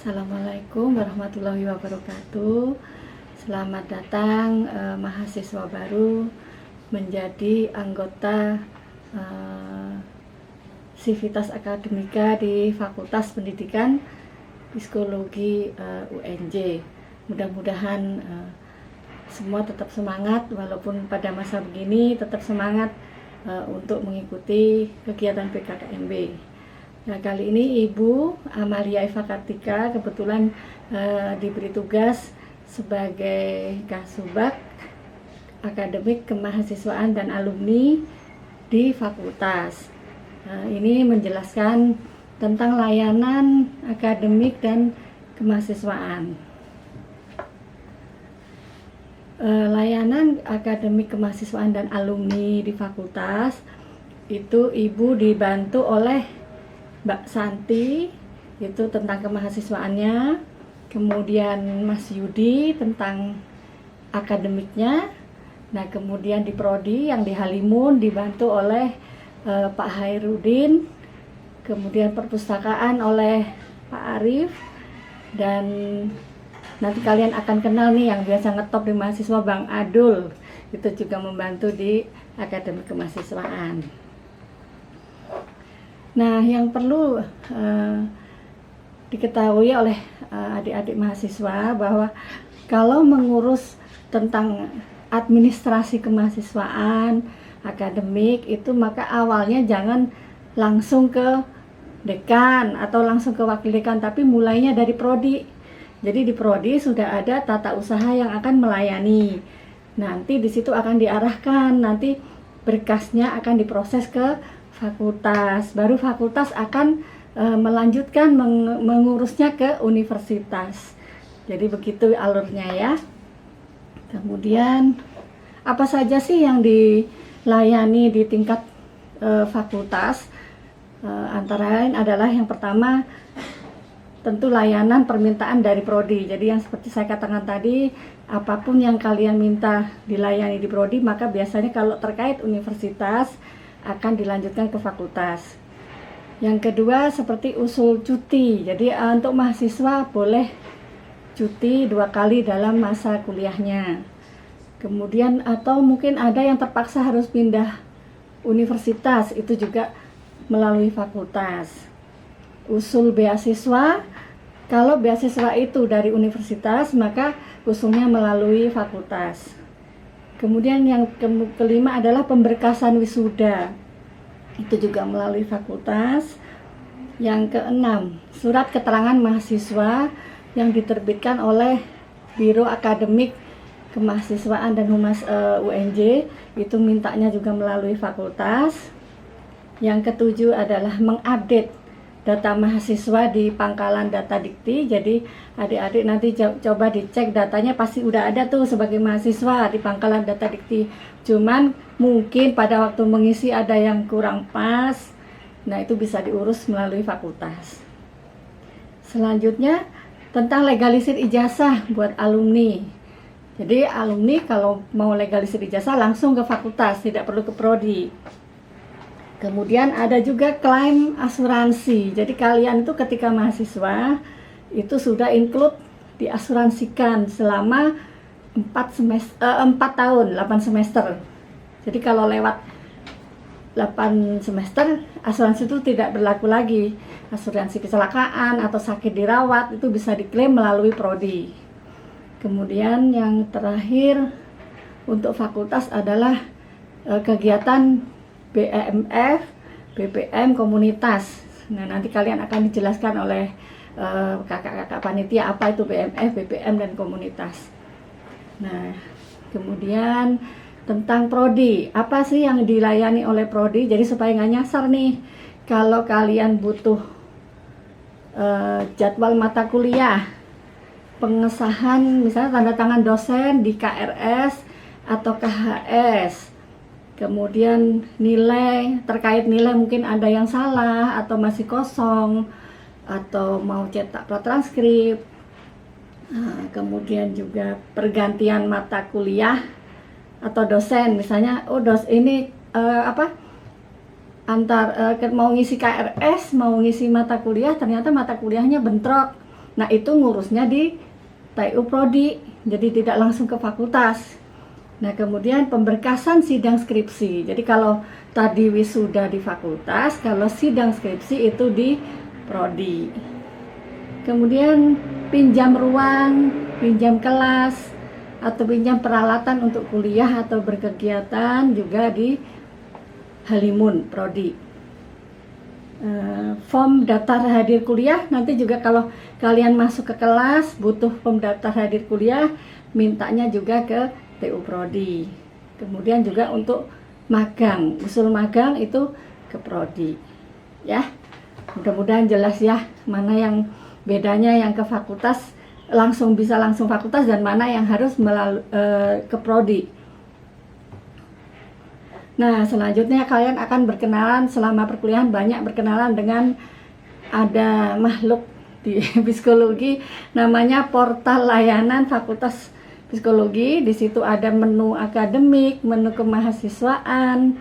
Assalamualaikum warahmatullahi wabarakatuh. Selamat datang mahasiswa baru menjadi anggota Sivitas Akademika di Fakultas Pendidikan Psikologi UNJ. Mudah-mudahan semua tetap semangat, walaupun pada masa begini tetap semangat untuk mengikuti kegiatan PKKMB. Nah, kali ini Ibu Amalia Eva Kartika kebetulan diberi tugas sebagai Kasubag Akademik Kemahasiswaan dan Alumni di fakultas. Ini menjelaskan tentang layanan akademik dan kemahasiswaan. Layanan akademik kemahasiswaan dan alumni di fakultas itu Ibu dibantu oleh Mbak Santi itu tentang kemahasiswaannya, kemudian Mas Yudi tentang akademiknya. Nah, kemudian di Prodi yang di Halimun dibantu oleh Pak Hairudin, kemudian perpustakaan oleh Pak Arif, dan nanti kalian akan kenal nih yang biasa ngetop di mahasiswa, Bang Adul, itu juga membantu di akademik kemahasiswaan. Nah, yang perlu diketahui oleh adik-adik mahasiswa bahwa kalau mengurus tentang administrasi kemahasiswaan, akademik itu, maka awalnya jangan langsung ke dekan atau langsung ke wakil dekan, tapi mulainya dari prodi. Jadi di prodi sudah ada tata usaha yang akan melayani. Nanti di situ akan diarahkan, nanti berkasnya akan diproses ke fakultas, baru fakultas akan melanjutkan mengurusnya ke universitas. Jadi begitu alurnya ya. Kemudian apa saja sih yang dilayani di tingkat fakultas? Antara lain adalah yang pertama tentu layanan permintaan dari prodi. Jadi yang seperti saya katakan tadi, apapun yang kalian minta dilayani di prodi, maka biasanya kalau terkait universitas akan dilanjutkan ke fakultas. Yang kedua seperti usul cuti. Jadi untuk mahasiswa boleh cuti 2 kali dalam masa kuliahnya. Kemudian atau mungkin ada yang terpaksa harus pindah universitas, itu juga melalui fakultas. Usul beasiswa, kalau beasiswa itu dari universitas maka usulnya melalui fakultas. Kemudian yang kelima adalah pemberkasan wisuda, itu juga melalui fakultas. Yang keenam, surat keterangan mahasiswa yang diterbitkan oleh Biro Akademik Kemahasiswaan dan Humas UNJ, itu mintanya juga melalui fakultas. Yang ketujuh adalah mengupdate data mahasiswa di pangkalan data dikti. Jadi adik-adik nanti coba dicek datanya, pasti udah ada tuh sebagai mahasiswa di pangkalan data dikti. Cuman mungkin pada waktu mengisi ada yang kurang pas. Nah, itu bisa diurus melalui fakultas. Selanjutnya tentang legalisir ijazah buat alumni. Jadi alumni kalau mau legalisir ijazah langsung ke fakultas, tidak perlu ke prodi. Kemudian ada juga klaim asuransi. Jadi kalian itu ketika mahasiswa itu sudah include diasuransikan selama 4 tahun, 8 semester. Jadi kalau lewat 8 semester, asuransi itu tidak berlaku lagi. Asuransi kecelakaan atau sakit dirawat itu bisa diklaim melalui prodi. Kemudian yang terakhir untuk fakultas adalah kegiatan BEMF, BPM komunitas. Nah, nanti kalian akan dijelaskan oleh kakak-kakak panitia apa itu BMF, BPM dan komunitas. Nah, kemudian tentang prodi, apa sih yang dilayani oleh prodi? Jadi supaya nggak nyasar nih, kalau kalian butuh jadwal mata kuliah, pengesahan misalnya tanda tangan dosen di KRS atau KHS, kemudian nilai, terkait nilai mungkin ada yang salah atau masih kosong, atau mau cetak pratranskrip. Kemudian juga pergantian mata kuliah atau dosen, misalnya ini mau ngisi KRS, mau ngisi mata kuliah, ternyata mata kuliahnya bentrok. Nah itu ngurusnya di TU Prodi, jadi tidak langsung ke fakultas. Nah kemudian pemberkasan sidang skripsi, jadi kalau tadi wisuda di fakultas, kalau sidang skripsi itu di Prodi. Kemudian pinjam ruang, pinjam kelas, atau pinjam peralatan untuk kuliah atau berkegiatan juga di Halimun Prodi. Form daftar hadir kuliah nanti juga kalau kalian masuk ke kelas butuh form daftar hadir kuliah, mintanya juga ke TU Prodi. Kemudian juga untuk magang, usul magang itu ke Prodi. Ya, mudah-mudahan jelas ya mana yang bedanya yang ke fakultas langsung bisa langsung fakultas dan mana yang harus ke Prodi. Nah, selanjutnya kalian akan berkenalan selama perkuliahan, banyak berkenalan dengan ada makhluk di psikologi namanya portal layanan Fakultas Psikologi. Di situ ada menu akademik, menu kemahasiswaan,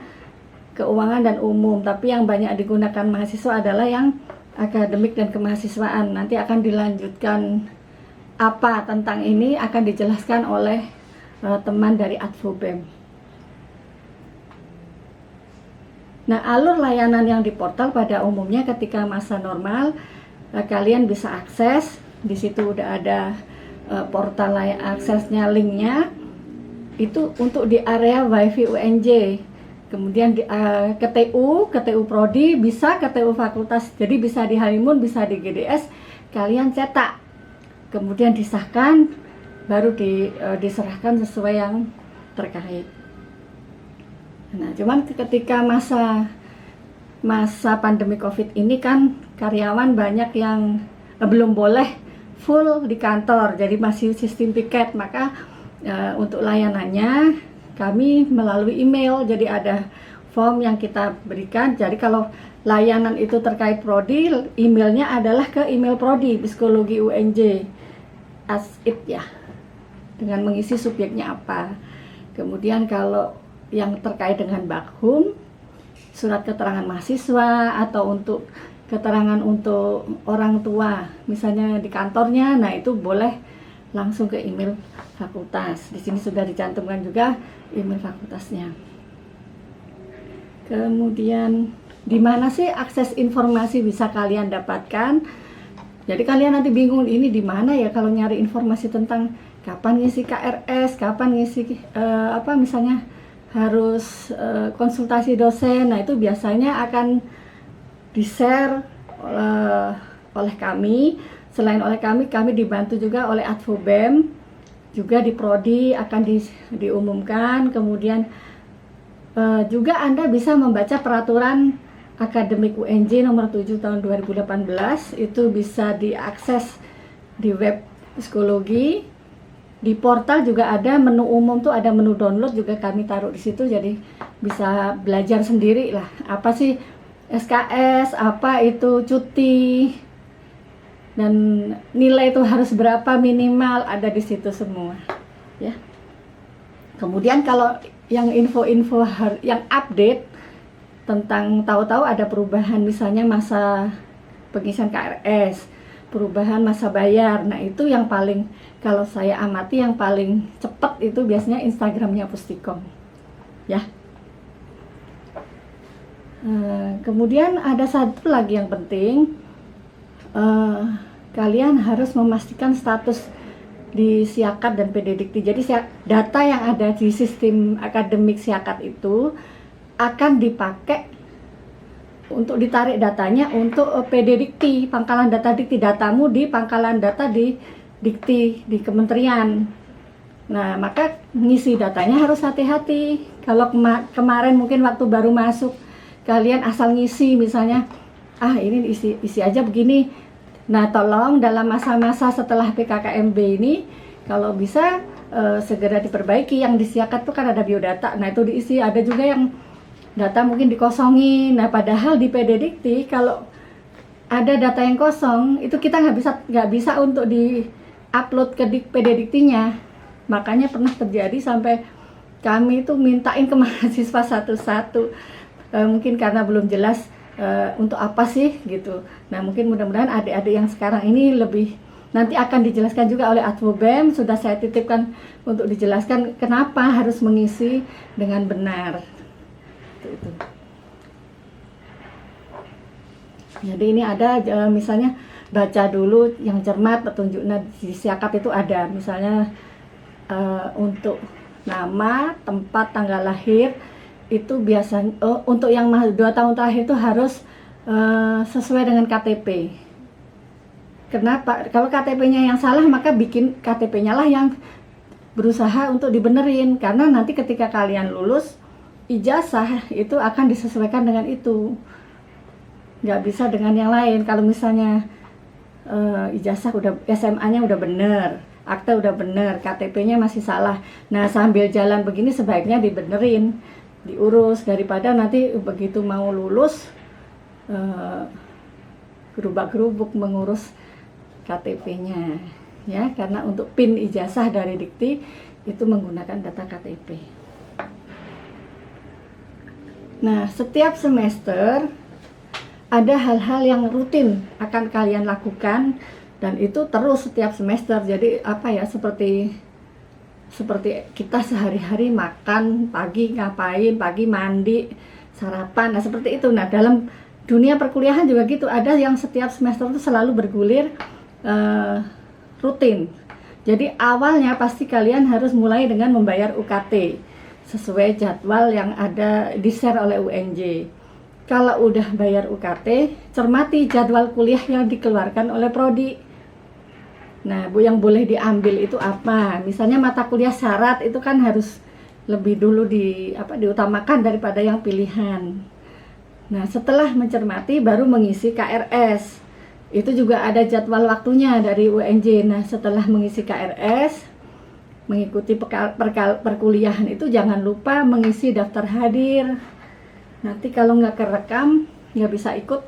keuangan dan umum. Tapi yang banyak digunakan mahasiswa adalah yang akademik dan kemahasiswaan. Nanti akan dilanjutkan apa tentang ini akan dijelaskan oleh teman dari Adfobem. Nah, alur layanan yang di portal pada umumnya ketika masa normal kalian bisa akses. Di situ udah ada portal aksesnya, linknya itu untuk di area wifi UNJ. Kemudian ke TU Prodi, bisa ke TU Fakultas. Jadi bisa di Halimun, bisa di GDS. Kalian cetak, kemudian disahkan, baru diserahkan sesuai yang terkait. Nah, cuman ketika masa pandemi COVID ini kan karyawan banyak yang belum boleh full di kantor, jadi masih sistem piket. Maka untuk layanannya kami melalui email, jadi ada form yang kita berikan. Jadi kalau layanan itu terkait Prodi, emailnya adalah ke email Prodi Psikologi UNJ ASIP ya, dengan mengisi subjeknya apa. Kemudian kalau yang terkait dengan bakhum, surat keterangan mahasiswa atau untuk keterangan untuk orang tua, misalnya di kantornya, nah itu boleh langsung ke email fakultas. Di sini sudah dicantumkan juga email fakultasnya. Kemudian di mana sih akses informasi bisa kalian dapatkan? Jadi kalian nanti bingung ini di mana ya kalau nyari informasi tentang kapan ngisi KRS, kapan ngisi misalnya harus konsultasi dosen. Nah itu biasanya akan di-share oleh kami. Selain oleh kami dibantu juga oleh Adfobem, juga di Prodi akan diumumkan. Kemudian juga Anda bisa membaca peraturan akademik UNJ nomor 7 tahun 2018. Itu bisa diakses di web psikologi. Di portal juga ada menu umum, tuh ada menu download juga kami taruh di situ, jadi bisa belajar sendiri lah apa sih SKS, apa itu cuti, dan nilai itu harus berapa minimal, ada di situ semua ya. Kemudian kalau yang info-info yang update tentang tahu-tahu ada perubahan, misalnya masa pengisian KRS, perubahan masa bayar. Nah itu yang paling, kalau saya amati yang paling cepat itu biasanya Instagramnya Pustikom ya. Kemudian ada satu lagi yang penting, kalian harus memastikan status di Siakat dan PDDikti. Jadi data yang ada di sistem akademik Siakat itu akan dipakai untuk ditarik datanya untuk PDDikti, pangkalan data dikti, datamu di pangkalan data di dikti di kementerian. Nah maka ngisi datanya harus hati-hati. Kalau kemarin mungkin waktu baru masuk kalian asal ngisi, misalnya ini isi aja begini. Nah tolong dalam masa-masa setelah PKKMB ini kalau bisa segera diperbaiki. Yang di Siakat itu kan ada biodata, nah itu diisi. Ada juga yang data mungkin dikosongin. Nah padahal di PDDikti kalau ada data yang kosong itu kita nggak bisa untuk di-upload ke PDDiktinya. Makanya pernah terjadi sampai kami itu mintain ke mahasiswa satu-satu, mungkin karena belum jelas untuk apa sih gitu. Nah mungkin mudah-mudahan adik-adik yang sekarang ini lebih nanti akan dijelaskan juga oleh Advo BEM, sudah saya titipkan untuk dijelaskan kenapa harus mengisi dengan benar. Itu. Jadi ini ada misalnya baca dulu yang cermat, petunjuknya di siakap itu ada, misalnya untuk nama, tempat, tanggal lahir itu biasanya untuk yang 2 tahun terakhir itu harus sesuai dengan KTP. Kenapa? Kalau KTP-nya yang salah, maka bikin KTP-nya lah yang berusaha untuk dibenerin, karena nanti ketika kalian lulus ijazah itu akan disesuaikan dengan itu, nggak bisa dengan yang lain. Kalau misalnya ijazah udah, SMA-nya udah bener, akte udah bener, KTP-nya masih salah, nah sambil jalan begini sebaiknya dibenerin, diurus, daripada nanti begitu mau lulus gerubak-gerubuk mengurus KTP-nya, ya, karena untuk PIN ijazah dari Dikti itu menggunakan data KTP. Nah, setiap semester ada hal-hal yang rutin akan kalian lakukan, dan itu terus setiap semester. Jadi apa ya, seperti kita sehari-hari makan, pagi ngapain, pagi mandi, sarapan, nah seperti itu. Nah, dalam dunia perkuliahan juga gitu, ada yang setiap semester itu selalu bergulir rutin. Jadi awalnya pasti kalian harus mulai dengan membayar UKT sesuai jadwal yang ada di-share oleh UNJ. Kalau udah bayar UKT, cermati jadwal kuliah yang dikeluarkan oleh prodi. Nah, yang boleh diambil itu apa? Misalnya mata kuliah syarat itu kan harus lebih dulu diutamakan daripada yang pilihan. Nah, setelah mencermati baru mengisi KRS. Itu juga ada jadwal waktunya dari UNJ. Nah, setelah mengisi KRS, mengikuti perkuliahan itu jangan lupa mengisi daftar hadir. Nanti kalau nggak kerekam, nggak bisa ikut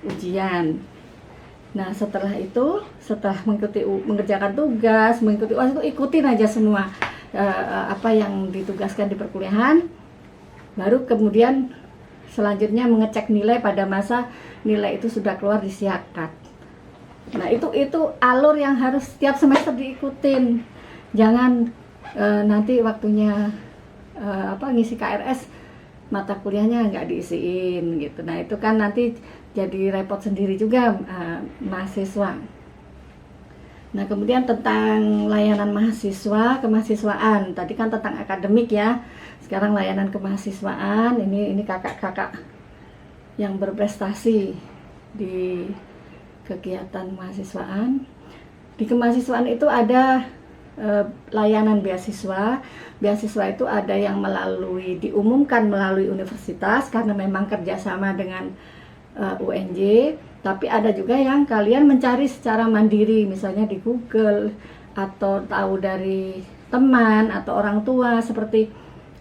ujian. Nah, setelah itu, setelah mengerjakan tugas, mengikuti UAS itu ikutin aja semua apa yang ditugaskan di perkuliahan. Baru kemudian selanjutnya mengecek nilai pada masa nilai itu sudah keluar di siakat. Nah, itu alur yang harus setiap semester diikutin. Jangan nanti waktunya ngisi KRS mata kuliahnya nggak diisiin gitu. Nah, itu kan nanti jadi repot sendiri juga mahasiswa. Nah, kemudian tentang layanan mahasiswa, kemahasiswaan. Tadi kan tentang akademik ya. Sekarang layanan kemahasiswaan. Ini kakak-kakak yang berprestasi di kegiatan mahasiswaan. Di kemahasiswaan itu ada layanan beasiswa. Beasiswa itu ada yang diumumkan melalui universitas karena memang kerjasama dengan UNJ, tapi ada juga yang kalian mencari secara mandiri, misalnya di Google atau tahu dari teman atau orang tua, seperti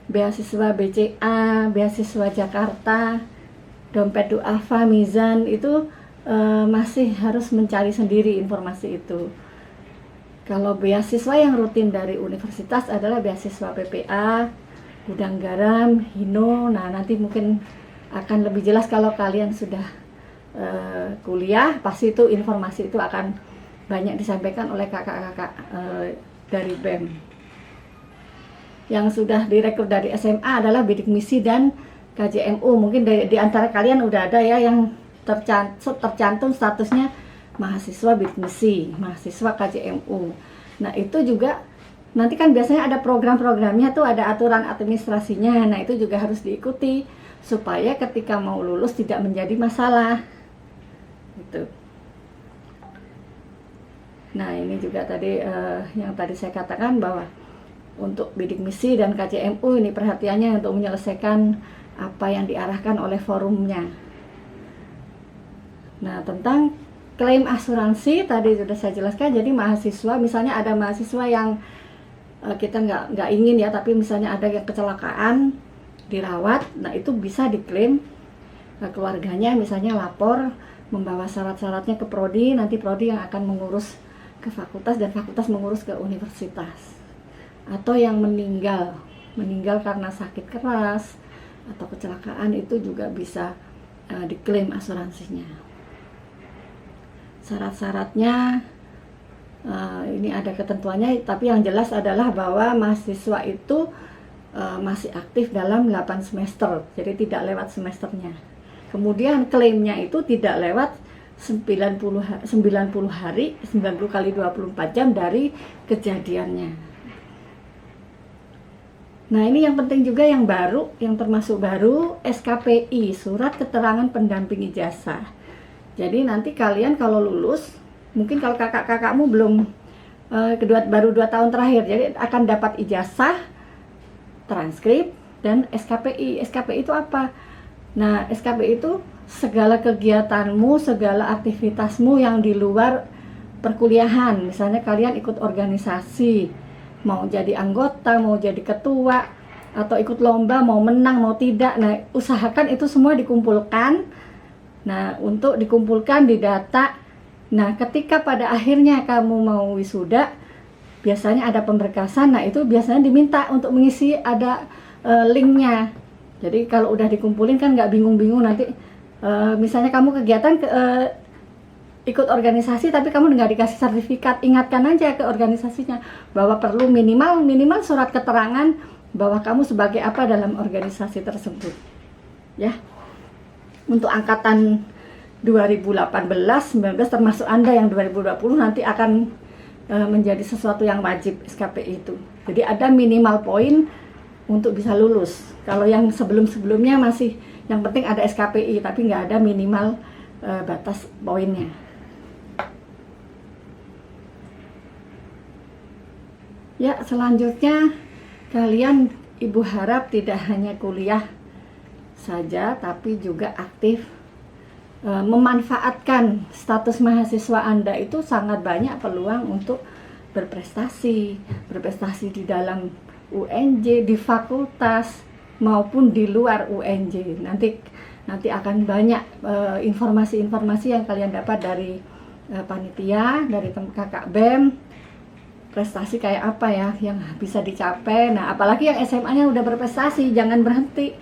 beasiswa BCA, beasiswa Jakarta, Dompet Duafa, Mizan, itu masih harus mencari sendiri informasi itu. Kalau beasiswa yang rutin dari universitas adalah beasiswa PPA, Gudang Garam, Hino. Nah, nanti mungkin akan lebih jelas kalau kalian sudah kuliah, pasti itu informasi itu akan banyak disampaikan oleh kakak-kakak dari BEM. Yang sudah direkrut dari SMA adalah bidik misi dan KJMU. Mungkin di antara kalian udah ada ya yang tercantum statusnya mahasiswa bidik misi, mahasiswa KJMU. Nah, itu juga nanti kan biasanya ada program-programnya tuh, ada aturan administrasinya. Nah, itu juga harus diikuti supaya ketika mau lulus tidak menjadi masalah gitu. Nah, ini juga tadi yang tadi saya katakan bahwa untuk bidik misi dan KJMU ini perhatiannya untuk menyelesaikan apa yang diarahkan oleh forumnya. Nah, tentang klaim asuransi tadi sudah saya jelaskan. Jadi mahasiswa, misalnya ada mahasiswa yang kita nggak ingin ya, tapi misalnya ada yang kecelakaan dirawat, nah itu bisa diklaim keluarganya, misalnya lapor membawa syarat-syaratnya ke prodi, nanti prodi yang akan mengurus ke fakultas dan fakultas mengurus ke universitas. Atau yang meninggal karena sakit keras atau kecelakaan, itu juga bisa diklaim asuransinya. Syarat-syaratnya Ini ada ketentuannya, tapi yang jelas adalah bahwa mahasiswa itu masih aktif dalam 8 semester, jadi tidak lewat semesternya. Kemudian klaimnya itu tidak lewat 90 hari, 90 kali 24 jam dari kejadiannya. Nah, ini yang penting juga yang baru, yang termasuk baru, SKPI, Surat Keterangan Pendamping Ijazah. Jadi nanti kalian kalau lulus, mungkin kalau kakak-kakakmu belum baru 2 tahun terakhir, jadi akan dapat ijazah, transkrip, dan SKPI. SKPI itu apa? Nah, SKPI itu segala kegiatanmu, segala aktivitasmu yang di luar perkuliahan. Misalnya kalian ikut organisasi, mau jadi anggota, mau jadi ketua, atau ikut lomba, mau menang, mau tidak. Nah, usahakan itu semua dikumpulkan. Nah, untuk dikumpulkan di data. Nah, ketika pada akhirnya kamu mau wisuda, biasanya ada pemberkasan. Nah, itu biasanya diminta untuk mengisi, ada linknya. Jadi kalau udah dikumpulin kan nggak bingung-bingung nanti. Misalnya kamu kegiatan ikut organisasi tapi kamu nggak dikasih sertifikat, ingatkan aja ke organisasinya bahwa perlu minimal surat keterangan bahwa kamu sebagai apa dalam organisasi tersebut, ya. Untuk angkatan 2018, 19 termasuk Anda yang 2020 nanti akan menjadi sesuatu yang wajib SKPI itu. Jadi ada minimal poin untuk bisa lulus. Kalau yang sebelum-sebelumnya masih yang penting ada SKPI tapi nggak ada minimal batas poinnya. Ya, selanjutnya kalian, Ibu harap tidak hanya kuliah saja tapi juga aktif memanfaatkan status mahasiswa Anda. Itu sangat banyak peluang untuk berprestasi di dalam UNJ, di fakultas maupun di luar UNJ. Nanti akan banyak informasi-informasi yang kalian dapat dari panitia, dari kakak BEM, prestasi kayak apa ya yang bisa dicapai. Nah, apalagi yang SMA-nya udah berprestasi, jangan berhenti.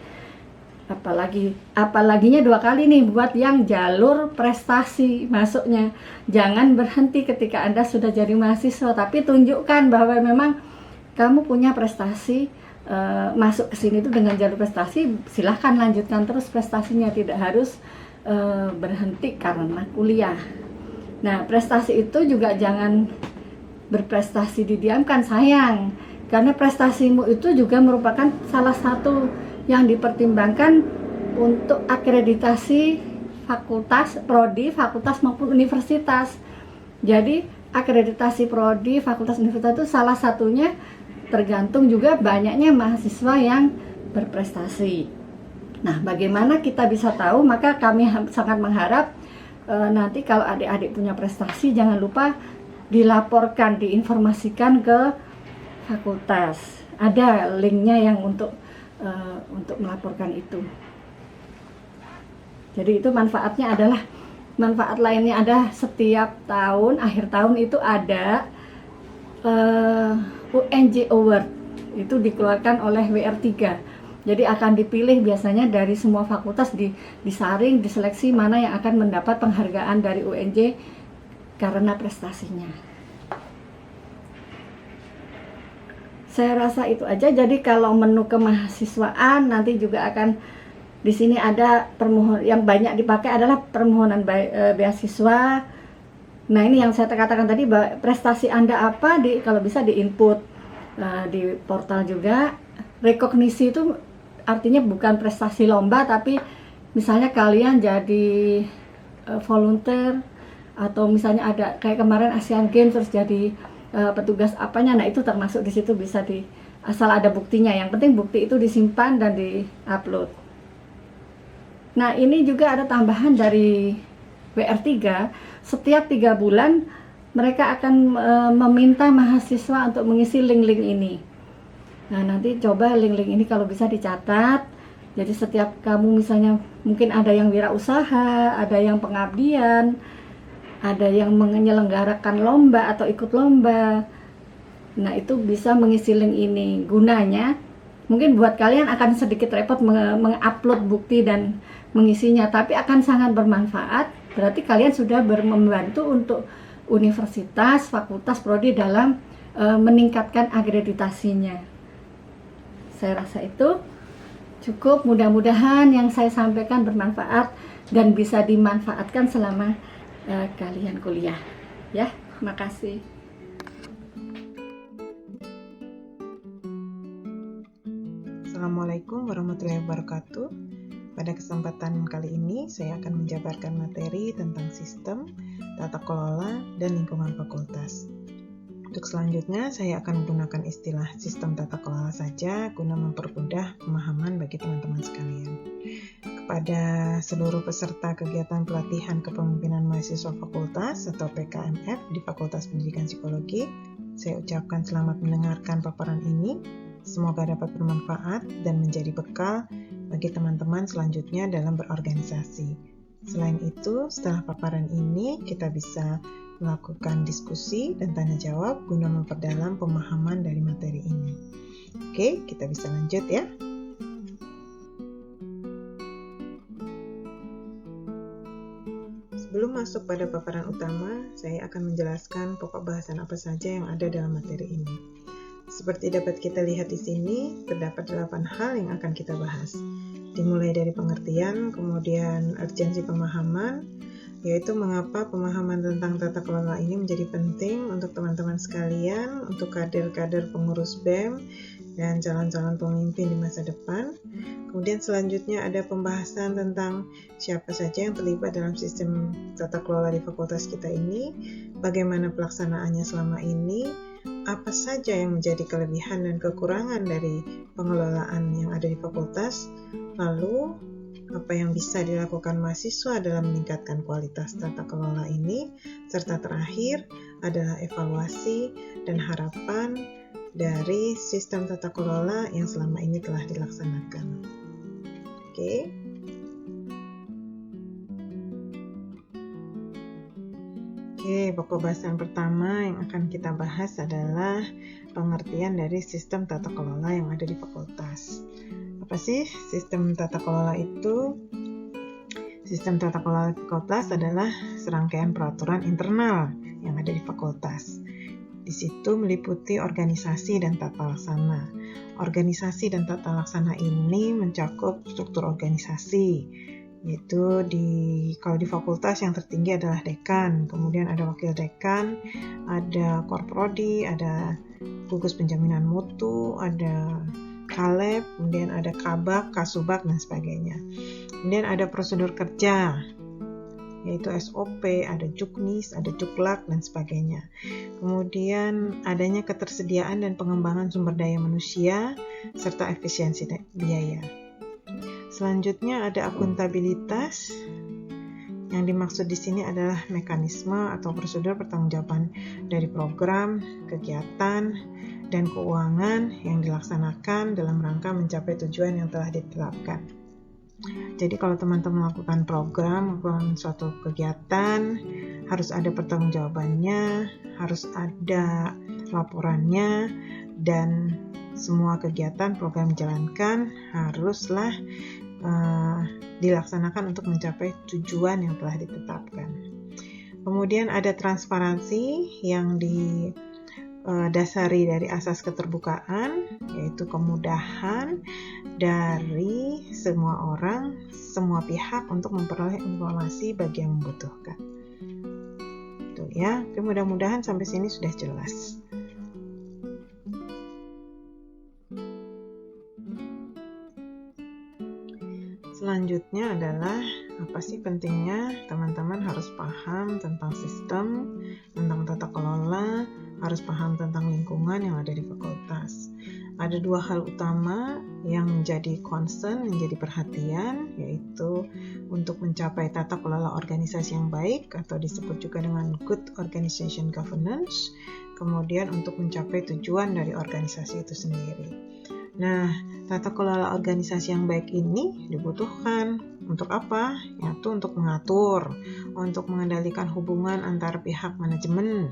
Apalaginya 2 kali nih buat yang jalur prestasi masuknya. Jangan berhenti ketika Anda sudah jadi mahasiswa, tapi tunjukkan bahwa memang kamu punya prestasi. Masuk ke sini tuh dengan jalur prestasi, silahkan lanjutkan terus prestasinya, tidak harus berhenti karena kuliah. Nah, prestasi itu juga jangan berprestasi didiamkan, sayang, karena prestasimu itu juga merupakan salah satu yang dipertimbangkan untuk akreditasi fakultas, prodi, fakultas maupun universitas. Jadi akreditasi prodi, fakultas, universitas itu salah satunya tergantung juga banyaknya mahasiswa yang berprestasi. Nah, bagaimana kita bisa tahu? Maka kami sangat mengharap nanti kalau adik-adik punya prestasi, jangan lupa dilaporkan, diinformasikan ke fakultas. Ada linknya yang untuk melaporkan itu. Jadi itu manfaat lainnya ada setiap tahun, akhir tahun itu ada UNJ Award, itu dikeluarkan oleh WR3. Jadi akan dipilih biasanya dari semua fakultas, disaring, diseleksi mana yang akan mendapat penghargaan dari UNJ karena prestasinya. Saya rasa itu aja. Jadi kalau menu kemahasiswaan nanti juga akan di sini ada permohonan yang banyak dipakai adalah permohonan beasiswa. Nah, ini yang saya katakan tadi, bahwa prestasi Anda apa, kalau bisa di input di portal juga. Rekognisi itu artinya bukan prestasi lomba, tapi misalnya kalian jadi volunteer, atau misalnya ada kayak kemarin Asian Games terus jadi petugas apanya. Nah, itu termasuk di situ, bisa asal ada buktinya. Yang penting bukti itu disimpan dan di-upload. Nah, ini juga ada tambahan dari WR3, setiap 3 bulan mereka akan meminta mahasiswa untuk mengisi link-link ini. Nah, nanti coba link-link ini kalau bisa dicatat. Jadi setiap kamu misalnya mungkin ada yang wirausaha, ada yang pengabdian, ada yang menyelenggarakan lomba atau ikut lomba. Nah, itu bisa mengisi link ini. Gunanya mungkin buat kalian akan sedikit repot mengupload bukti dan mengisinya, tapi akan sangat bermanfaat. Berarti kalian sudah membantu untuk universitas, fakultas, prodi dalam meningkatkan akreditasinya. Saya rasa itu cukup, mudah-mudahan yang saya sampaikan bermanfaat dan bisa dimanfaatkan selama kalian kuliah. Ya, makasih. Assalamualaikum warahmatullahi wabarakatuh. Pada kesempatan kali ini saya akan menjabarkan materi tentang sistem, tata kelola, dan lingkungan fakultas. Untuk selanjutnya saya akan menggunakan istilah sistem tata kelola saja guna mempermudah pemahaman bagi teman-teman sekalian. Kepada seluruh peserta kegiatan pelatihan kepemimpinan mahasiswa fakultas atau PKMF di Fakultas Pendidikan Psikologi, saya ucapkan selamat mendengarkan paparan ini. Semoga dapat bermanfaat dan menjadi bekal bagi teman-teman selanjutnya dalam berorganisasi. Selain itu, setelah paparan ini kita bisa melakukan diskusi dan tanya jawab guna memperdalam pemahaman dari materi ini. Oke, kita bisa lanjut ya. Sebelum masuk pada paparan utama, saya akan menjelaskan pokok bahasan apa saja yang ada dalam materi ini. Seperti dapat kita lihat di sini, terdapat 8 hal yang akan kita bahas. Dimulai dari pengertian, kemudian urgensi pemahaman, yaitu mengapa pemahaman tentang tata kelola ini menjadi penting untuk teman-teman sekalian, untuk kader-kader pengurus BEM, dan calon-calon pemimpin di masa depan. Kemudian selanjutnya ada pembahasan tentang siapa saja yang terlibat dalam sistem tata kelola di fakultas kita ini, bagaimana pelaksanaannya selama ini, apa saja yang menjadi kelebihan dan kekurangan dari pengelolaan yang ada di fakultas, lalu apa yang bisa dilakukan mahasiswa dalam meningkatkan kualitas tata kelola ini, serta terakhir adalah evaluasi dan harapan dari sistem tata kelola yang selama ini telah dilaksanakan. Oke. Pokok bahasan pertama yang akan kita bahas adalah pengertian dari sistem tata kelola yang ada di fakultas. Apa sih sistem tata kelola itu? Sistem tata kelola fakultas adalah serangkaian peraturan internal yang ada di fakultas. Di situ meliputi organisasi dan tata laksana. Organisasi dan tata laksana ini mencakup struktur organisasi, yaitu kalau di fakultas yang tertinggi adalah dekan, kemudian ada wakil dekan, ada korprodi, ada gugus penjaminan mutu, ada kaleb, kemudian ada kabak, kasubag, dan sebagainya. Kemudian ada prosedur kerja, yaitu SOP, ada juknis, ada juklak, dan sebagainya. Kemudian adanya ketersediaan dan pengembangan sumber daya manusia, serta efisiensi biaya. Selanjutnya ada akuntabilitas. Yang dimaksud di sini adalah mekanisme atau prosedur pertanggungjawaban dari program, kegiatan, dan keuangan yang dilaksanakan dalam rangka mencapai tujuan yang telah ditetapkan. Jadi kalau teman-teman melakukan program, melakukan suatu kegiatan, harus ada pertanggungjawabannya, harus ada laporannya, dan semua kegiatan program dijalankan haruslah dilaksanakan untuk mencapai tujuan yang telah ditetapkan. Kemudian ada transparansi yang didasari dari asas keterbukaan, yaitu kemudahan dari semua orang, semua pihak untuk memperoleh informasi bagi yang membutuhkan. Tuh ya, mudah-mudahan sampai sini sudah jelas. Selanjutnya adalah apa sih pentingnya teman-teman harus paham tentang sistem, tentang tata kelola, harus paham tentang lingkungan yang ada di fakultas. Ada 2 hal utama yang menjadi concern, menjadi perhatian, yaitu untuk mencapai tata kelola organisasi yang baik atau disebut juga dengan good organization governance, kemudian untuk mencapai tujuan dari organisasi itu sendiri. Nah, tata kelola organisasi yang baik ini dibutuhkan untuk apa? Yaitu untuk mengatur, untuk mengendalikan hubungan antar pihak manajemen,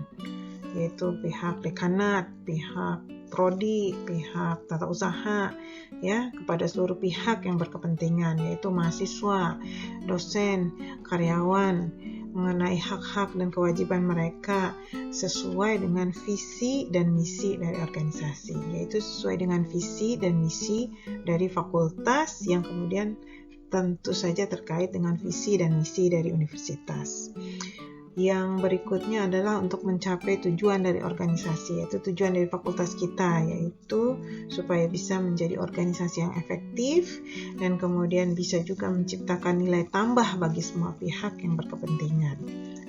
yaitu pihak dekanat, pihak prodi, pihak tata usaha, ya, kepada seluruh pihak yang berkepentingan, yaitu mahasiswa, dosen, karyawan, mengenai mempunyai hak-hak dan kewajiban mereka sesuai dengan visi dan misi dari organisasi, yaitu sesuai dengan visi dan misi dari fakultas yang kemudian tentu saja terkait dengan visi dan misi dari universitas. Yang berikutnya adalah untuk mencapai tujuan dari organisasi, yaitu tujuan dari fakultas kita, yaitu supaya bisa menjadi organisasi yang efektif dan kemudian bisa juga menciptakan nilai tambah bagi semua pihak yang berkepentingan.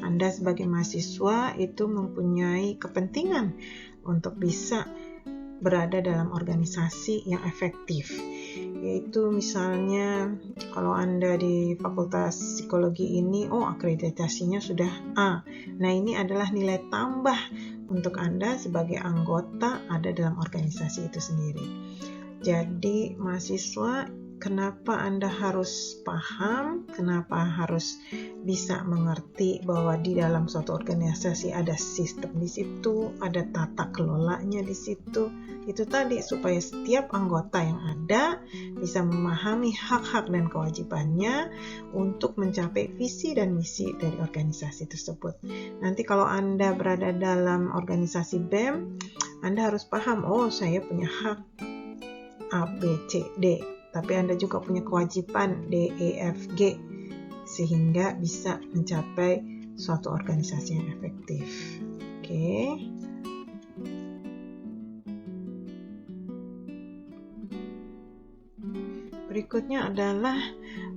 Anda sebagai mahasiswa itu mempunyai kepentingan untuk bisa berada dalam organisasi yang efektif, yaitu misalnya kalau Anda di Fakultas Psikologi ini, akreditasinya sudah A. Nah, ini adalah nilai tambah untuk Anda sebagai anggota ada dalam organisasi itu sendiri. Jadi, mahasiswa, kenapa Anda harus paham, kenapa harus bisa mengerti bahwa di dalam suatu organisasi ada sistem di situ, ada tata kelolanya di situ. Itu tadi supaya setiap anggota yang ada bisa memahami hak-hak dan kewajibannya untuk mencapai visi dan misi dari organisasi tersebut. Nanti kalau Anda berada dalam organisasi BEM, Anda harus paham, saya punya hak A, B, C, D. Tapi Anda juga punya kewajiban D, E, F, G, sehingga bisa mencapai suatu organisasi yang efektif. Oke. Berikutnya adalah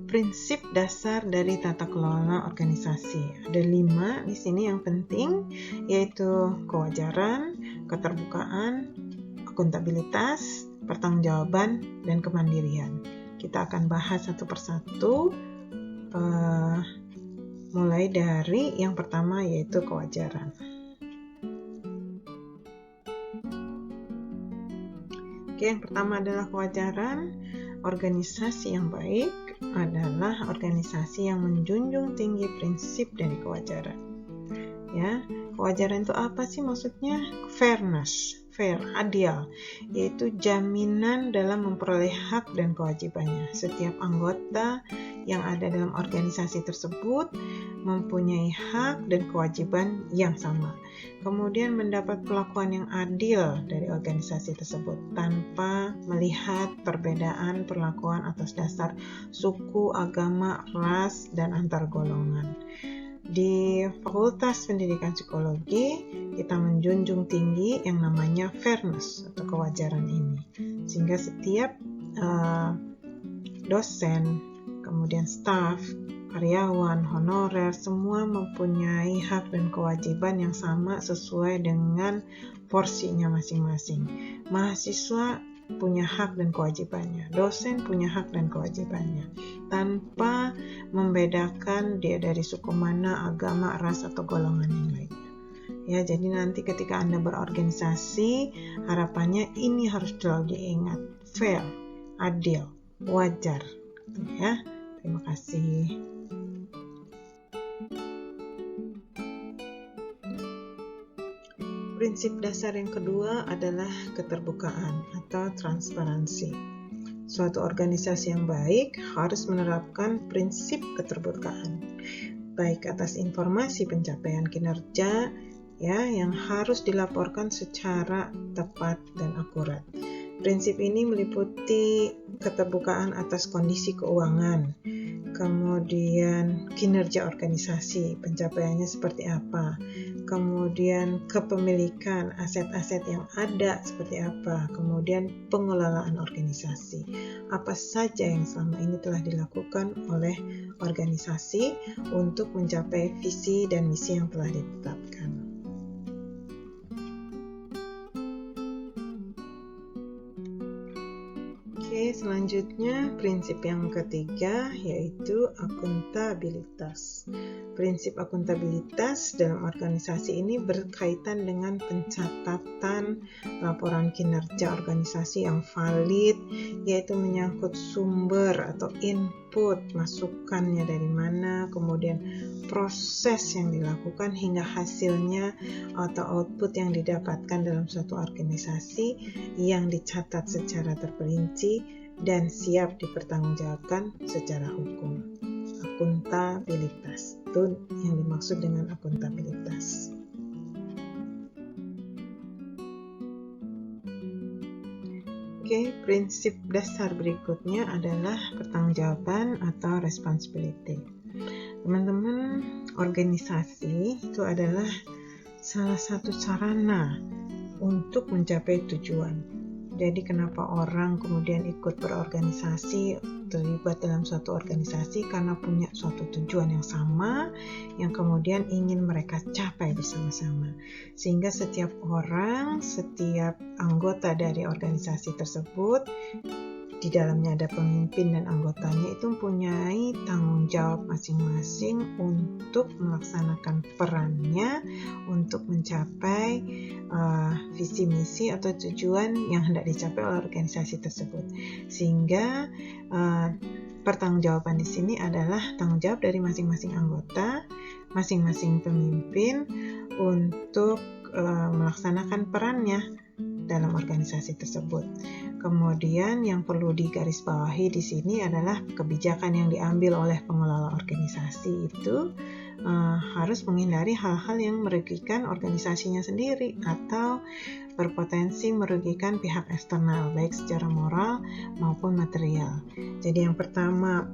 prinsip dasar dari tata kelola organisasi. Ada 5 di sini yang penting, yaitu kewajaran, keterbukaan, akuntabilitas, pertanggungjawaban, dan kemandirian. Kita akan bahas satu persatu, mulai dari yang pertama yaitu kewajaran. Oke, yang pertama adalah kewajaran. Organisasi yang baik adalah organisasi yang menjunjung tinggi prinsip dari kewajaran. Ya, kewajaran itu apa sih maksudnya? Fairness, fair, adil, yaitu jaminan dalam memperoleh hak dan kewajibannya. Setiap anggota yang ada dalam organisasi tersebut mempunyai hak dan kewajiban yang sama. Kemudian mendapat perlakuan yang adil dari organisasi tersebut tanpa melihat perbedaan perlakuan atas dasar suku, agama, ras, dan antar golongan. Di Fakultas Pendidikan Psikologi, kita menjunjung tinggi yang namanya fairness atau kewajaran ini. Sehingga setiap dosen, kemudian staf, karyawan, honorer, semua mempunyai hak dan kewajiban yang sama sesuai dengan porsinya masing-masing. Mahasiswa punya hak dan kewajibannya, dosen punya hak dan kewajibannya, tanpa membedakan dia dari suku mana, agama, ras, atau golongan yang lainnya. Ya, jadi nanti ketika Anda berorganisasi, harapannya ini harus selalu diingat, fair, adil, wajar. Ya, terima kasih. Prinsip dasar yang kedua adalah keterbukaan atau transparansi. Suatu organisasi yang baik harus menerapkan prinsip keterbukaan, baik atas informasi pencapaian kinerja yang harus dilaporkan secara tepat dan akurat. Prinsip ini meliputi keterbukaan atas kondisi keuangan, kemudian kinerja organisasi, pencapaiannya seperti apa, kemudian kepemilikan aset-aset yang ada seperti apa, kemudian pengelolaan organisasi. Apa saja yang selama ini telah dilakukan oleh organisasi untuk mencapai visi dan misi yang telah ditetapkan. Oke, selanjutnya prinsip yang ketiga yaitu akuntabilitas. Prinsip akuntabilitas dalam organisasi ini berkaitan dengan pencatatan laporan kinerja organisasi yang valid, yaitu menyangkut sumber atau input, masukannya dari mana, kemudian proses yang dilakukan hingga hasilnya atau output yang didapatkan dalam suatu organisasi yang dicatat secara terperinci dan siap dipertanggungjawabkan secara hukum. Akuntabilitas. Itu yang dimaksud dengan akuntabilitas. Oke, prinsip dasar berikutnya adalah pertanggungjawaban atau responsibility. Teman-teman, organisasi itu adalah salah satu sarana untuk mencapai tujuan. Jadi kenapa orang kemudian ikut berorganisasi, terlibat dalam suatu organisasi karena punya suatu tujuan yang sama yang kemudian ingin mereka capai bersama-sama. Sehingga setiap orang, setiap anggota dari organisasi tersebut, di dalamnya ada pemimpin dan anggotanya, itu mempunyai tanggung jawab masing-masing untuk melaksanakan perannya untuk mencapai visi misi atau tujuan yang hendak dicapai oleh organisasi tersebut. Sehingga pertanggungjawaban di sini adalah tanggung jawab dari masing-masing anggota, masing-masing pemimpin untuk melaksanakan perannya dalam organisasi tersebut. Kemudian yang perlu digarisbawahi di sini adalah kebijakan yang diambil oleh pengelola organisasi itu harus menghindari hal-hal yang merugikan organisasinya sendiri atau berpotensi merugikan pihak eksternal, baik secara moral maupun material. Jadi yang pertama,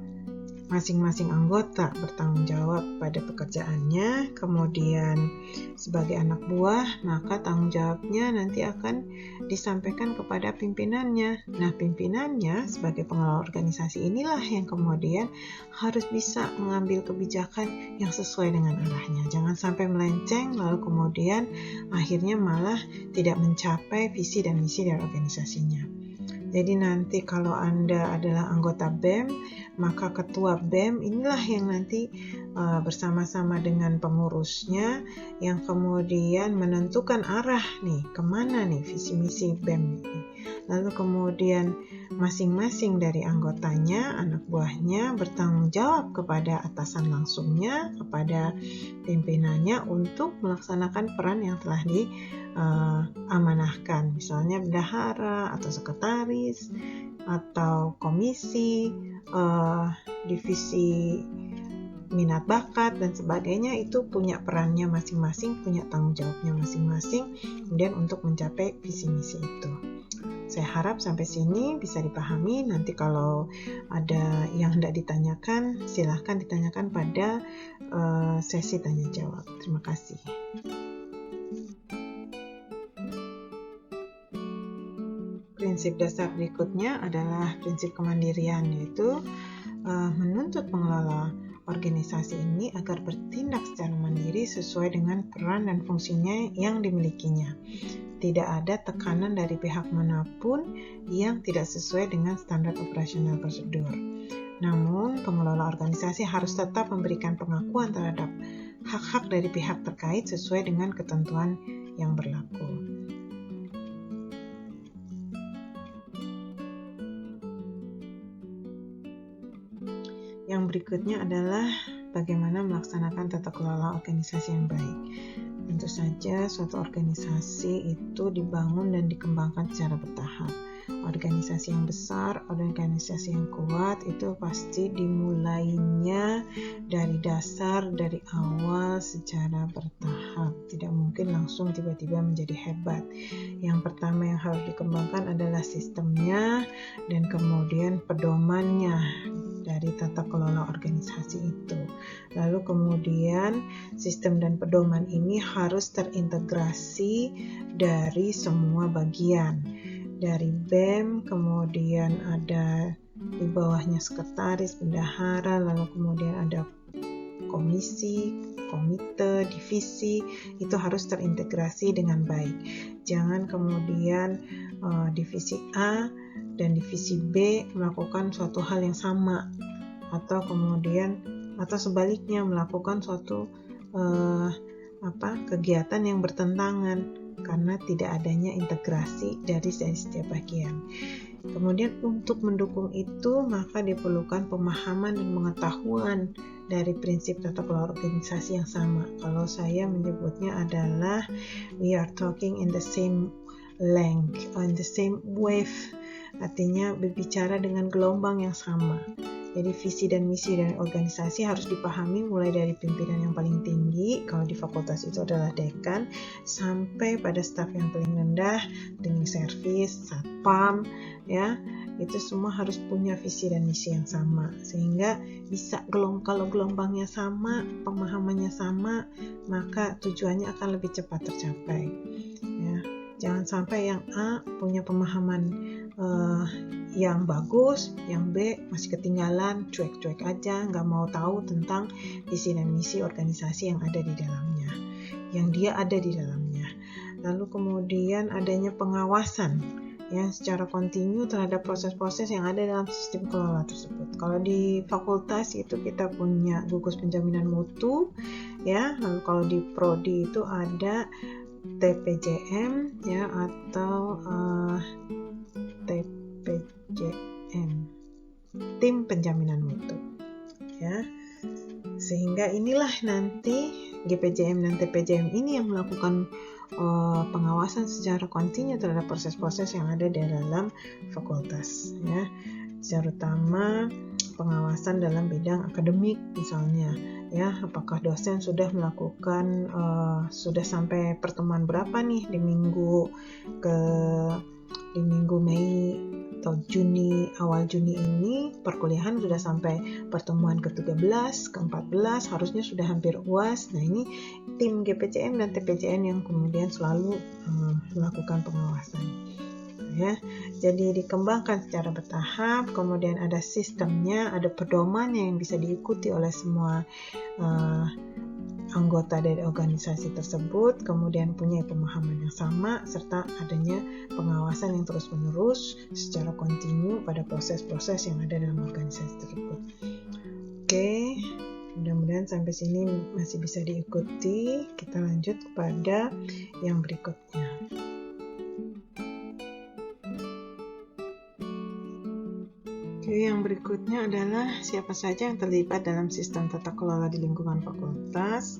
masing-masing anggota bertanggung jawab pada pekerjaannya, kemudian sebagai anak buah, maka tanggung jawabnya nanti akan disampaikan kepada pimpinannya. Nah, pimpinannya sebagai pengelola organisasi inilah yang kemudian harus bisa mengambil kebijakan yang sesuai dengan arahnya. Jangan sampai melenceng, lalu kemudian akhirnya malah tidak mencapai visi dan misi dari organisasinya. Jadi nanti kalau Anda adalah anggota BEM, maka ketua BEM inilah yang nanti bersama-sama dengan pengurusnya yang kemudian menentukan arah nih, kemana nih visi misi BEM ini. Lalu kemudian masing-masing dari anggotanya, anak buahnya bertanggung jawab kepada atasan langsungnya, kepada pimpinannya untuk melaksanakan peran yang telah diamanahkan, misalnya bendahara atau sekretaris atau komisi, divisi minat bakat dan sebagainya, itu punya perannya masing-masing, punya tanggung jawabnya masing-masing, kemudian untuk mencapai visi misi itu. Saya harap sampai sini bisa dipahami. Nanti kalau ada yang hendak ditanyakan, silahkan ditanyakan pada sesi tanya jawab. Terima kasih. Prinsip dasar berikutnya adalah prinsip kemandirian, yaitu menuntut pengelola organisasi ini agar bertindak secara mandiri sesuai dengan peran dan fungsinya yang dimilikinya. Tidak ada tekanan dari pihak manapun yang tidak sesuai dengan standar operasional prosedur. Namun, pengelola organisasi harus tetap memberikan pengakuan terhadap hak-hak dari pihak terkait sesuai dengan ketentuan yang berlaku. Yang berikutnya adalah bagaimana melaksanakan tata kelola organisasi yang baik. Tentu saja suatu organisasi itu dibangun dan dikembangkan secara bertahap. Organisasi yang besar, organisasi yang kuat itu pasti dimulainya dari dasar, dari awal secara bertahap. Tidak mungkin langsung tiba-tiba menjadi hebat. Yang pertama yang harus dikembangkan adalah sistemnya dan kemudian pedomannya dari tata kelola organisasi itu. Lalu kemudian sistem dan pedoman ini harus terintegrasi dari semua bagian. Dari BEM, kemudian ada di bawahnya sekretaris, bendahara, lalu kemudian ada komisi, komite, divisi, itu harus terintegrasi dengan baik. Jangan kemudian divisi A dan divisi B melakukan suatu hal yang sama, atau kemudian atau sebaliknya melakukan suatu kegiatan yang bertentangan karena tidak adanya integrasi dari setiap bagian. Kemudian untuk mendukung itu maka diperlukan pemahaman dan pengetahuan dari prinsip tata kelola organisasi yang sama. Kalau saya menyebutnya adalah we are talking in the same length or in the same wave, artinya berbicara dengan gelombang yang sama. Jadi visi dan misi dari organisasi harus dipahami mulai dari pimpinan yang paling tinggi, kalau di fakultas itu adalah dekan, sampai pada staf yang paling rendah, cleaning service, satpam, ya. Itu semua harus punya visi dan misi yang sama, sehingga bisa kalau gelombangnya sama, pemahamannya sama, maka tujuannya akan lebih cepat tercapai. Ya. Jangan sampai yang A punya pemahaman yang bagus, yang B masih ketinggalan, cuek-cuek aja, nggak mau tahu tentang visi dan misi organisasi yang ada di dalamnya, yang dia ada di dalamnya. Lalu kemudian adanya pengawasan ya secara kontinu terhadap proses-proses yang ada dalam sistem kelola tersebut. Kalau di fakultas itu kita punya gugus penjaminan mutu, ya. Lalu kalau di prodi itu ada TPJM ya atau TPJM, tim penjaminan mutu ya. Sehingga inilah nanti GPJM dan TPJM ini yang melakukan pengawasan secara kontinu terhadap proses-proses yang ada di dalam fakultas ya. Terutama pengawasan dalam bidang akademik misalnya ya, apakah dosen sudah melakukan sudah sampai pertemuan berapa nih di minggu Mei atau Juni, awal Juni ini perkuliahan sudah sampai pertemuan ke-13, ke-14, harusnya sudah hampir UAS. Nah, ini tim GPCM dan TPJN yang kemudian selalu melakukan pengawasan. Ya, jadi dikembangkan secara bertahap, kemudian ada sistemnya, ada pedomannya yang bisa diikuti oleh semua anggota dari organisasi tersebut, kemudian punya pemahaman yang sama, serta adanya pengawasan yang terus-menerus secara kontinu pada proses-proses yang ada dalam organisasi tersebut. Oke, mudah-mudahan sampai sini masih bisa diikuti. Kita lanjut kepada yang berikutnya. Oke, yang berikutnya adalah siapa saja yang terlibat dalam sistem tata kelola di lingkungan fakultas.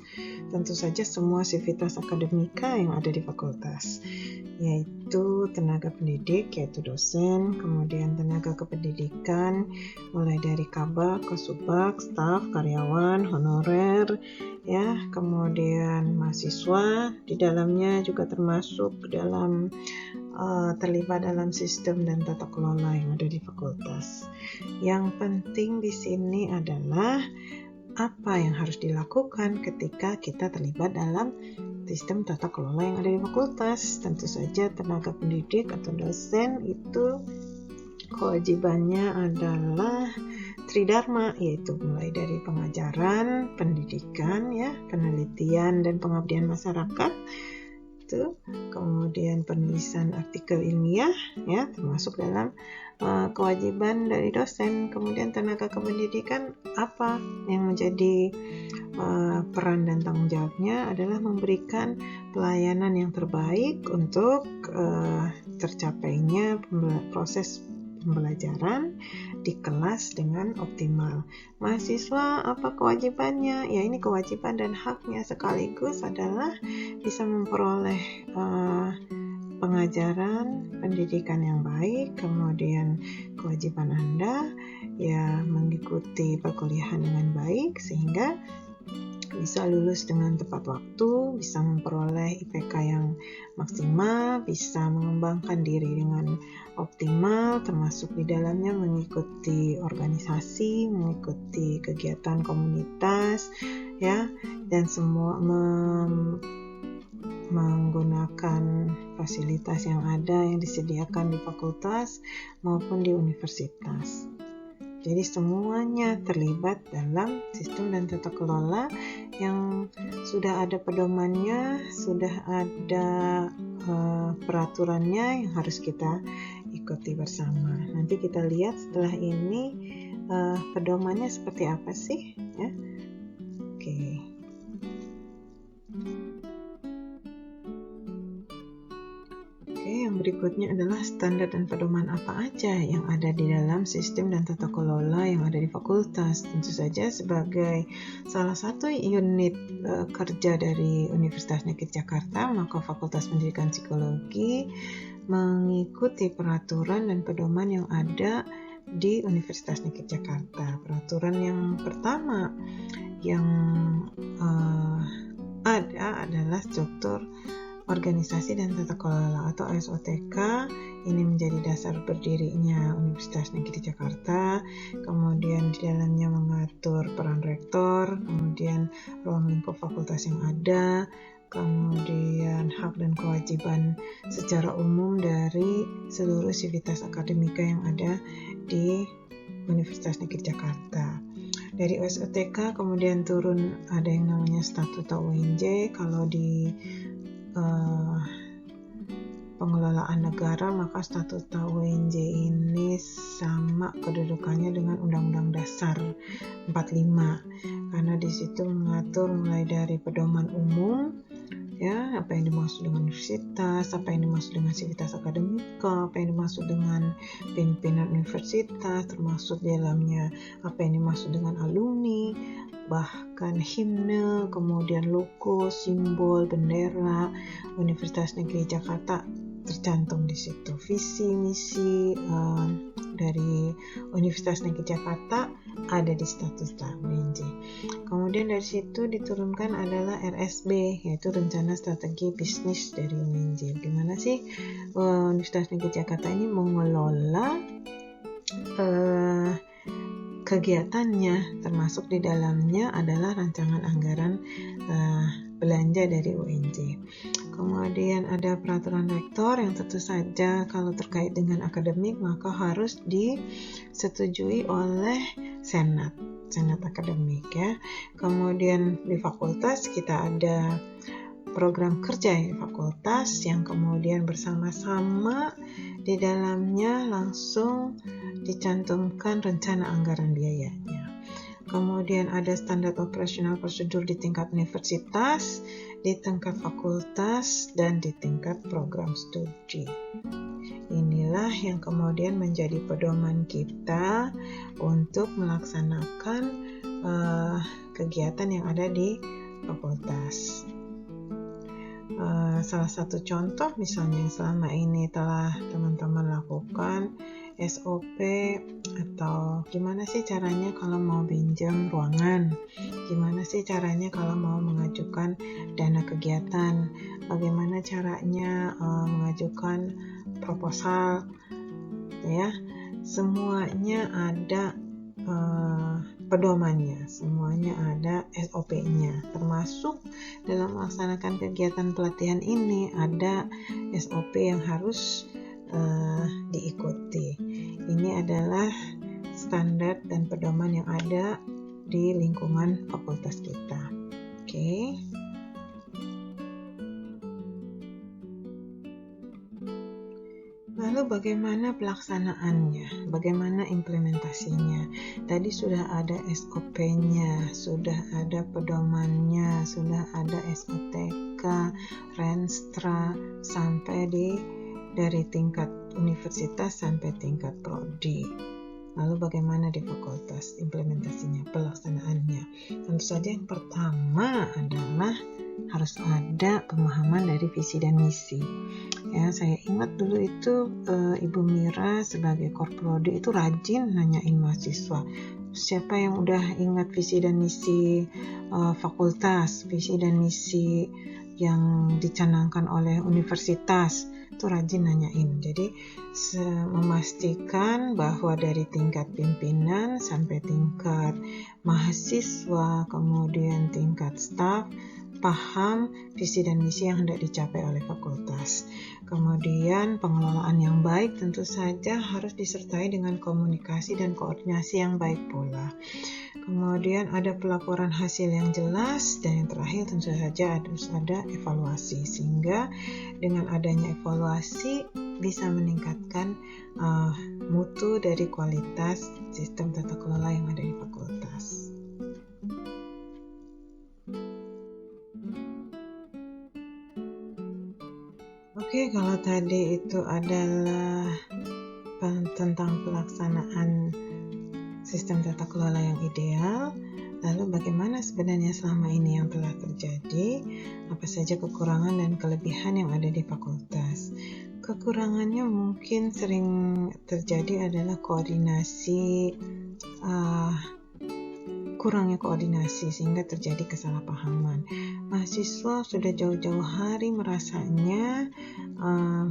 Tentu saja semua sivitas akademika yang ada di fakultas, yaitu tenaga pendidik, yaitu dosen, kemudian tenaga kependidikan, mulai dari kabak, kasubag, staf, karyawan, honorer, ya, kemudian mahasiswa, di dalamnya juga termasuk dalam terlibat dalam sistem dan tata kelola yang ada di fakultas. Yang penting di sini adalah apa yang harus dilakukan ketika kita terlibat dalam sistem tata kelola yang ada di fakultas. Tentu saja tenaga pendidik atau dosen itu kewajibannya adalah tridharma, yaitu mulai dari pengajaran, pendidikan, ya, penelitian dan pengabdian masyarakat. Itu kemudian penulisan artikel ilmiah ya termasuk dalam kewajiban dari dosen. Kemudian tenaga kependidikan apa yang menjadi peran dan tanggung jawabnya adalah memberikan pelayanan yang terbaik untuk tercapainya proses pembelajaran di kelas dengan optimal. Mahasiswa apa kewajibannya? Ya, ini kewajiban dan haknya sekaligus adalah bisa memperoleh pengajaran, pendidikan yang baik. Kemudian kewajiban Anda ya mengikuti perkuliahan dengan baik sehingga bisa lulus dengan tepat waktu, bisa memperoleh IPK yang maksimal, bisa mengembangkan diri dengan optimal, termasuk di dalamnya mengikuti organisasi, mengikuti kegiatan komunitas, ya, dan semua menggunakan fasilitas yang ada yang disediakan di fakultas maupun di universitas. Jadi semuanya terlibat dalam sistem dan tata kelola yang sudah ada pedomannya, sudah ada peraturannya yang harus kita ikuti bersama. Nanti kita lihat setelah ini pedomannya seperti apa sih, ya. Oke. Yang berikutnya adalah standar dan pedoman apa aja yang ada di dalam sistem dan tata kelola yang ada di fakultas. Tentu saja sebagai salah satu unit kerja dari Universitas Negeri Jakarta, maka Fakultas Pendidikan Psikologi mengikuti peraturan dan pedoman yang ada di Universitas Negeri Jakarta. Peraturan yang pertama yang ada adalah struktur organisasi dan tata kelola atau SOTK. Ini menjadi dasar berdirinya Universitas Negeri Jakarta. Kemudian di dalamnya mengatur peran rektor, kemudian ruang lingkup fakultas yang ada, kemudian hak dan kewajiban secara umum dari seluruh sivitas akademika yang ada di Universitas Negeri Jakarta. Dari SOTK kemudian turun ada yang namanya statuta UNJ. Kalau di pengelolaan negara, maka statuta UNJ ini sama kedudukannya dengan Undang-Undang Dasar 45, karena di situ mengatur mulai dari pedoman umum, ya, apa yang dimaksud dengan universitas, apa yang dimaksud dengan sivitas akademika, apa yang dimaksud dengan pimpinan universitas, termasuk di dalamnya apa yang dimaksud dengan alumni, bahkan himne, kemudian logo, simbol, bendera Universitas Negeri Jakarta tercantum di situ. Visi misi dari Universitas Negeri Jakarta ada di statuta UNJ. Kemudian dari situ diturunkan adalah RSB, yaitu rencana strategi bisnis dari UNJ. Gimana sih Universitas Negeri Jakarta ini mengelola kegiatannya, termasuk di dalamnya adalah rancangan anggaran belanja dari UNJ. Kemudian ada peraturan rektor yang tentu saja kalau terkait dengan akademik maka harus disetujui oleh senat akademik, ya. Kemudian di fakultas kita ada program kerja di fakultas yang kemudian bersama-sama di dalamnya langsung dicantumkan rencana anggaran biayanya. Kemudian ada standar operasional prosedur di tingkat universitas, di tingkat fakultas, dan di tingkat program studi. Inilah yang kemudian menjadi pedoman kita untuk melaksanakan kegiatan yang ada di fakultas. Salah satu contoh misalnya yang selama ini telah teman-teman lakukan SOP, atau gimana sih caranya kalau mau pinjam ruangan, gimana sih caranya kalau mau mengajukan dana kegiatan, bagaimana caranya mengajukan proposal, ya, semuanya ada pedomannya, semuanya ada SOP-nya, termasuk dalam melaksanakan kegiatan pelatihan ini ada SOP yang harus diikuti. Ini adalah standar dan pedoman yang ada di lingkungan fakultas kita. Oke. Lalu bagaimana pelaksanaannya? Bagaimana implementasinya? Tadi sudah ada SOP-nya, sudah ada pedomannya, sudah ada SOTK, Renstra, sampai dari tingkat universitas sampai tingkat prodi. Lalu bagaimana di fakultas implementasinya, pelaksanaannya? Tentu saja yang pertama adalah harus ada pemahaman dari visi dan misi. Ya, saya ingat dulu itu Ibu Mira sebagai korprodi itu rajin nanyain mahasiswa, siapa yang udah ingat visi dan misi fakultas, visi dan misi yang dicanangkan oleh universitas, itu rajin nanyain. Jadi memastikan bahwa dari tingkat pimpinan sampai tingkat mahasiswa, kemudian tingkat staf, paham visi dan misi yang hendak dicapai oleh fakultas. Kemudian pengelolaan yang baik tentu saja harus disertai dengan komunikasi dan koordinasi yang baik pula. Kemudian ada pelaporan hasil yang jelas, dan yang terakhir tentu saja harus ada evaluasi, sehingga dengan adanya evaluasi bisa meningkatkan mutu dari kualitas sistem tata kelola yang ada di fakultas. Oke, kalau tadi itu adalah tentang pelaksanaan sistem tata kelola yang ideal, lalu bagaimana sebenarnya selama ini yang telah terjadi, apa saja kekurangan dan kelebihan yang ada di fakultas. Kekurangannya mungkin sering terjadi adalah kurangnya koordinasi sehingga terjadi kesalahpahaman. Mahasiswa sudah jauh-jauh hari merasanya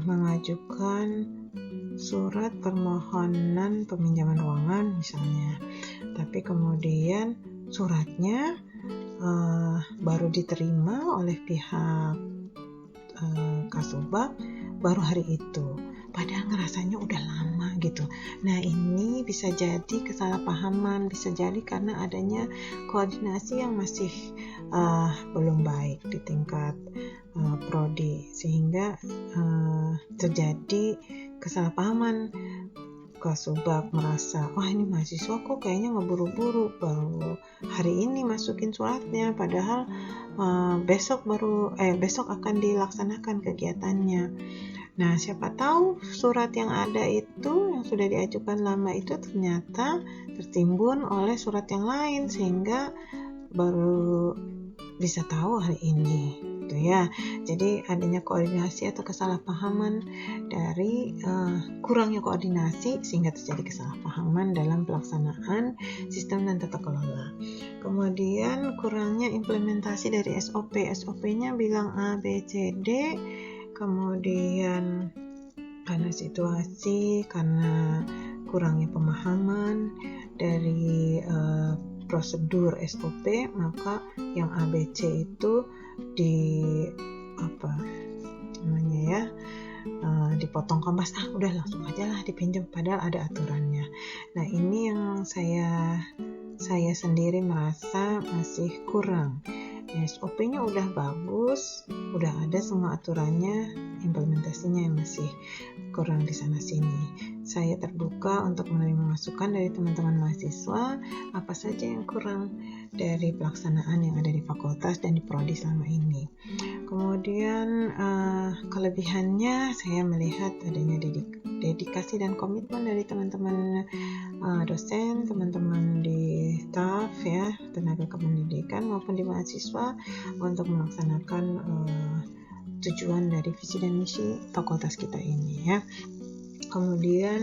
mengajukan surat permohonan peminjaman ruangan misalnya, tapi kemudian suratnya baru diterima oleh pihak Kasubag baru hari itu, padahal ngerasanya udah lama gitu. Nah, ini bisa jadi kesalahpahaman, bisa jadi karena adanya koordinasi yang masih belum baik di tingkat prodi, sehingga terjadi kesalahpahaman. Kasubag merasa, wah ini mahasiswa kok kayaknya ngeburu-buru, baru hari ini masukin suratnya, padahal besok akan dilaksanakan kegiatannya. Nah, siapa tahu surat yang ada itu, yang sudah diajukan lama itu ternyata tertimbun oleh surat yang lain, sehingga baru bisa tahu hari ini gitu ya. Jadi adanya koordinasi atau kesalahpahaman dari kurangnya koordinasi sehingga terjadi kesalahpahaman dalam pelaksanaan sistem dan tata kelola. Kemudian kurangnya implementasi dari SOP. SOP-nya bilang A, B, C, D. Kemudian karena situasi, karena kurangnya pemahaman dari prosedur SOP, maka yang ABC itu dipotong kompas, udah langsung aja lah dipinjam, padahal ada aturannya. Nah, ini yang saya sendiri merasa masih kurang. SOP-nya udah bagus, udah ada semua aturannya, implementasinya yang masih kurang di sana sini. Saya terbuka untuk menerima masukan dari teman-teman mahasiswa, apa saja yang kurang dari pelaksanaan yang ada di fakultas dan di prodi selama ini. Kemudian kelebihannya saya melihat adanya dedikasi dan komitmen dari teman-teman dosen, teman-teman di staf ya, tenaga kependidikan maupun di mahasiswa untuk melaksanakan tujuan dari visi dan misi fakultas kita ini ya. Kemudian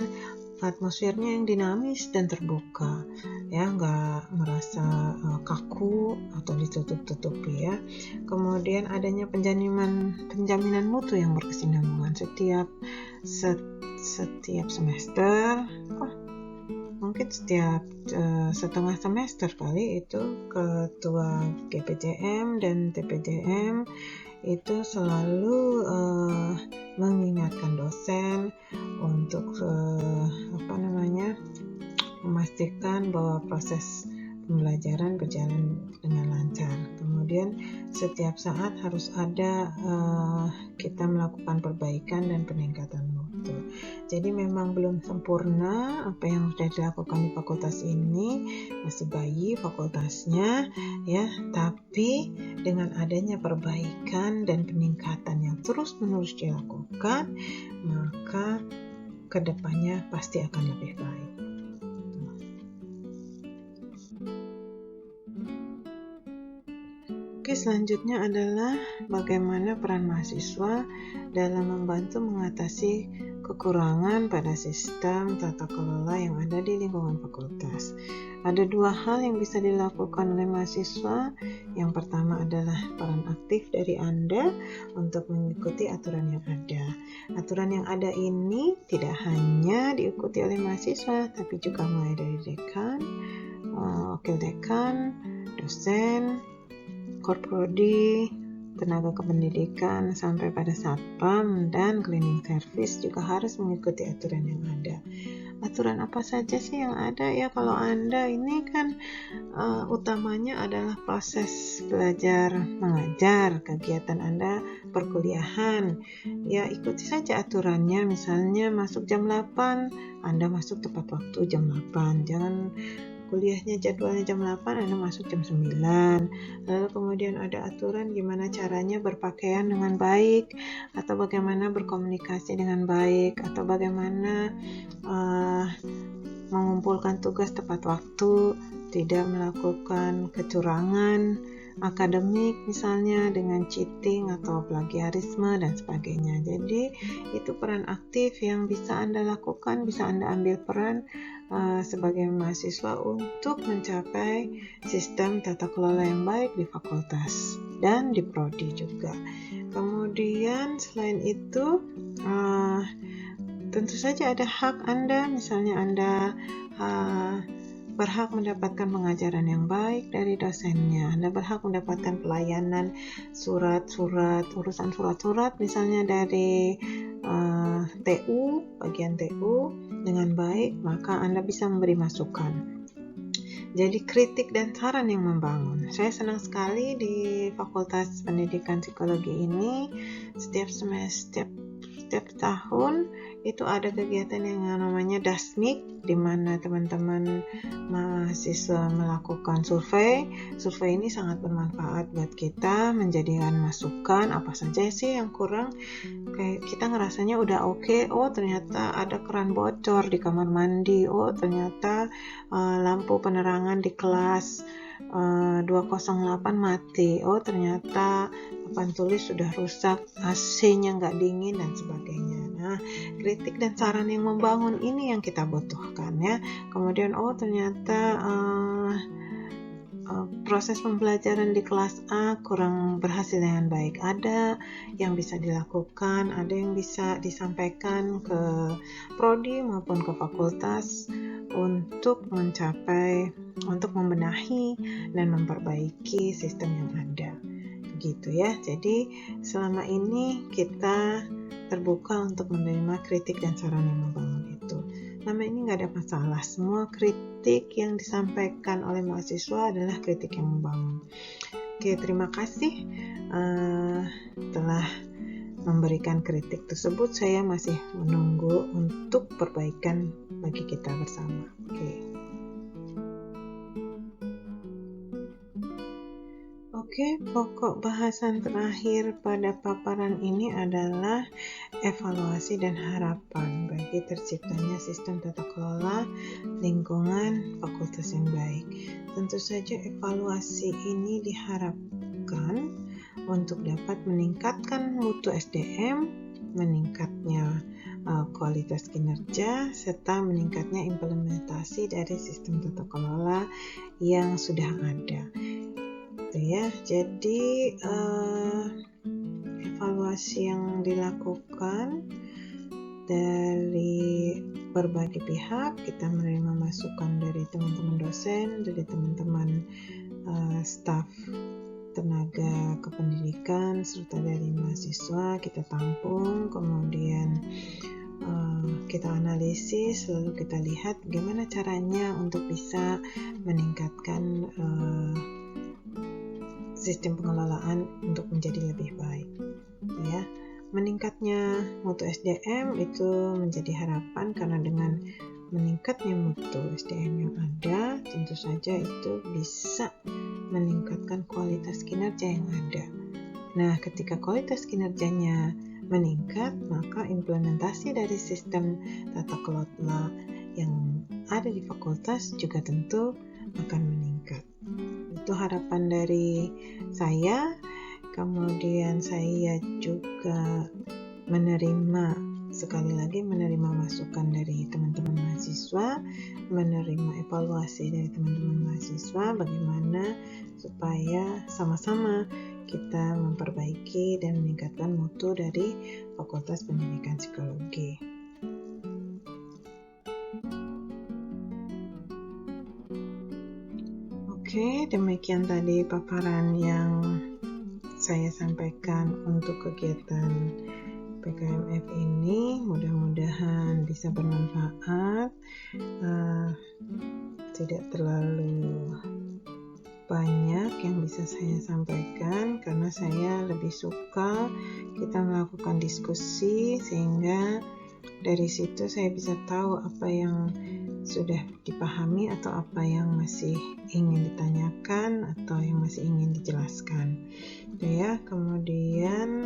atmosfernya yang dinamis dan terbuka ya, nggak merasa kaku atau ditutup-tutupi ya. Kemudian adanya penjaminan mutu yang berkesinambungan setiap semester, mungkin setiap setengah semester kali itu ketua GPJM dan TPJM itu selalu mengingatkan dosen untuk memastikan bahwa proses pembelajaran berjalan dengan lancar. Kemudian setiap saat harus ada kita melakukan perbaikan dan peningkatan mutu. Jadi memang belum sempurna apa yang sudah dilakukan di fakultas ini, masih bayi fakultasnya ya, tapi dengan adanya perbaikan dan peningkatan yang terus-menerus dilakukan, maka kedepannya pasti akan lebih baik. Oke, selanjutnya adalah bagaimana peran mahasiswa dalam membantu mengatasi kekurangan pada sistem tata kelola yang ada di lingkungan fakultas. Ada dua hal yang bisa dilakukan oleh mahasiswa. Yang pertama adalah peran aktif dari Anda untuk mengikuti aturan yang ada. Aturan yang ada ini tidak hanya diikuti oleh mahasiswa, tapi juga mulai dari dekan, wakil dekan, dosen, korprodi, tenaga kependidikan, sampai pada satpam dan cleaning service juga harus mengikuti aturan yang ada. Aturan apa saja sih yang ada ya? Kalau Anda ini kan utamanya adalah proses belajar mengajar, kegiatan Anda perkuliahan. Ya, ikuti saja aturannya. Misalnya masuk jam 8, Anda masuk tepat waktu jam 8. Jangan kuliahnya jadwalnya jam 8, Anda masuk jam 9. Lalu kemudian ada aturan gimana caranya berpakaian dengan baik, atau bagaimana berkomunikasi dengan baik, atau bagaimana mengumpulkan tugas tepat waktu, tidak melakukan kecurangan, akademik misalnya dengan cheating atau plagiarisme dan sebagainya. Jadi itu peran aktif yang bisa Anda lakukan, bisa Anda ambil peran sebagai mahasiswa untuk mencapai sistem tata kelola yang baik di fakultas dan di prodi juga. Kemudian selain itu tentu saja ada hak Anda, misalnya Anda berhak mendapatkan pengajaran yang baik dari dosennya. Anda berhak mendapatkan pelayanan urusan surat-surat misalnya dari TU, bagian TU dengan baik, maka Anda bisa memberi masukan. Jadi kritik dan saran yang membangun. Saya senang sekali di Fakultas Pendidikan Psikologi ini setiap tahun itu ada kegiatan yang namanya Dasmik, di mana teman-teman mahasiswa melakukan survei. Survei ini sangat bermanfaat buat kita, menjadikan masukan apa saja sih yang kurang. Kayak kita ngerasanya udah oke, oh ternyata ada keran bocor di kamar mandi, oh ternyata lampu penerangan di kelas 208 mati, oh ternyata papan tulis sudah rusak, AC-nya nggak dingin dan sebagainya. Nah, kritik dan saran yang membangun ini yang kita butuhkan ya. Kemudian oh ternyata proses pembelajaran di kelas A kurang berhasil dengan baik. Ada yang bisa dilakukan, ada yang bisa disampaikan ke prodi maupun ke fakultas untuk membenahi dan memperbaiki sistem yang ada. Gitu ya. Jadi selama ini kita terbuka untuk menerima kritik dan saran yang membangun itu. Selama ini nggak ada masalah. Semua kritik yang disampaikan oleh mahasiswa adalah kritik yang membangun. Oke, terima kasih telah memberikan kritik tersebut. Saya masih menunggu untuk perbaikan bagi kita bersama. Oke, pokok bahasan terakhir pada paparan ini adalah evaluasi dan harapan bagi terciptanya sistem tata kelola lingkungan fakultas yang baik. Tentu saja evaluasi ini diharapkan untuk dapat meningkatkan mutu SDM, meningkatnya kualitas kinerja, serta meningkatnya implementasi dari sistem tata kelola yang sudah ada. Ya, jadi evaluasi yang dilakukan dari berbagai pihak, kita menerima masukan dari teman-teman dosen, dari teman-teman staf tenaga kependidikan, serta dari mahasiswa, kita tampung, kemudian kita analisis, lalu kita lihat bagaimana caranya untuk bisa meningkatkan sistem pengelolaan untuk menjadi lebih baik, ya. Meningkatnya mutu SDM itu menjadi harapan karena dengan meningkatnya mutu SDM yang ada, tentu saja itu bisa meningkatkan kualitas kinerja yang ada. Nah, ketika kualitas kinerjanya meningkat, maka implementasi dari sistem tata kelola yang ada di fakultas juga tentu akan meningkat. Itu harapan dari saya. Kemudian saya juga sekali lagi menerima masukan dari teman-teman mahasiswa, menerima evaluasi dari teman-teman mahasiswa bagaimana supaya sama-sama kita memperbaiki dan meningkatkan mutu dari Fakultas Pendidikan Psikologi. Oke, demikian tadi paparan yang saya sampaikan untuk kegiatan PKMF ini. Mudah-mudahan bisa bermanfaat, tidak terlalu banyak yang bisa saya sampaikan karena saya lebih suka kita melakukan diskusi, sehingga dari situ saya bisa tahu apa yang sudah dipahami atau apa yang masih ingin ditanyakan atau yang masih ingin dijelaskan. Ya, kemudian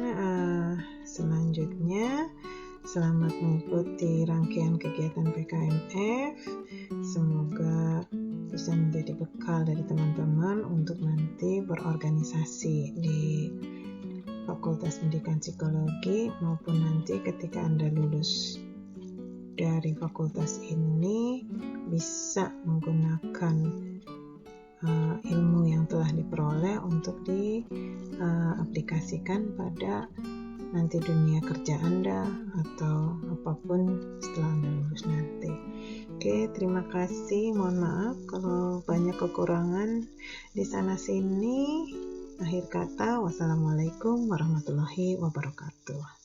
selanjutnya selamat mengikuti rangkaian kegiatan PKMF. Semoga bisa menjadi bekal dari teman-teman untuk nanti berorganisasi di Fakultas Pendidikan Psikologi, maupun nanti ketika Anda lulus dari fakultas ini bisa menggunakan ilmu yang telah diperoleh untuk diaplikasikan pada nanti dunia kerja Anda atau apapun setelah Anda lulus nanti. Oke, terima kasih. Mohon maaf kalau banyak kekurangan di sana sini. Akhir kata, wassalamualaikum warahmatullahi wabarakatuh.